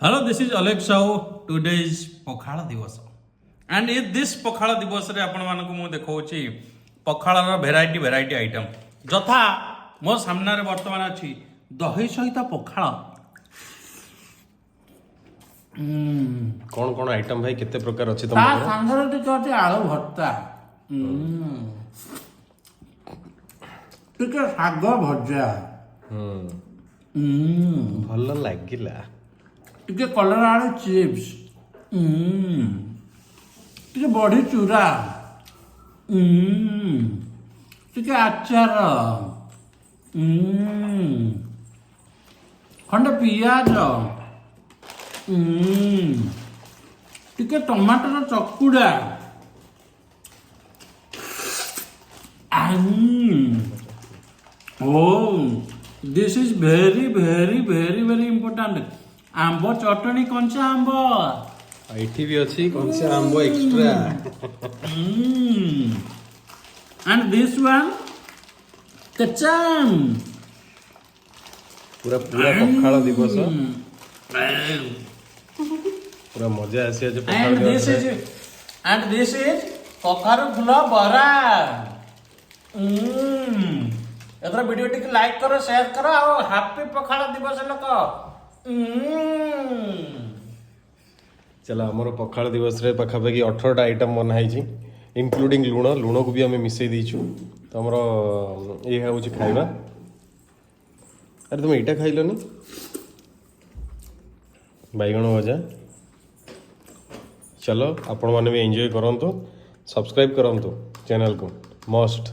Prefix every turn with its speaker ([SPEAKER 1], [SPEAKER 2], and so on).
[SPEAKER 1] Hello, this is Alex Sahu. Today is Pokhala Divas. And in this Pokhala Divas रे आपण मानको मु देखौछि पखाळार variety item जथा मो सामना रे वर्तमान अछि दही सहित पखाळ
[SPEAKER 2] कौन कौन आइटम भाई केते प्रकार अछि
[SPEAKER 3] ता
[SPEAKER 2] तुम
[SPEAKER 3] सांगरे टिके अछि आलू भर्ता टिके शाग भजा
[SPEAKER 2] भल लागिला
[SPEAKER 3] टिके कलरा आलू चिप्स टिके बड़ी चूरा टिके आचार खंडे पियाज टिके टमाटर चकुड़ा this is very very very very important आंब चटनी कंचा आंब
[SPEAKER 2] आईटी भी अछि कंचा आंबो एक्स्ट्रा
[SPEAKER 3] एंड दिस वन कच्चाम
[SPEAKER 2] पूरा पूरा पखाळ दिवस पूरा मजा आसी जे पखाळ दिवस
[SPEAKER 3] and this is कखारु फुल बरा एतरा वीडियो टिक लाइक करो शेयर करो और हैप्पी पखाळ दिवस लोक
[SPEAKER 2] चला हमर पखाळ दिवस रे पाखापाखि 18टा आइटम बनाई छी इंक्लूडिंग लुण को भी हमें मिसई दीछु तो हमर ये होउची खाइबा अरे तुम एटा खाइलोनी बैगण भजा चलो आपण माने भी एंजॉय करंतु सब्सक्राइब करंतु चैनल को मस्ट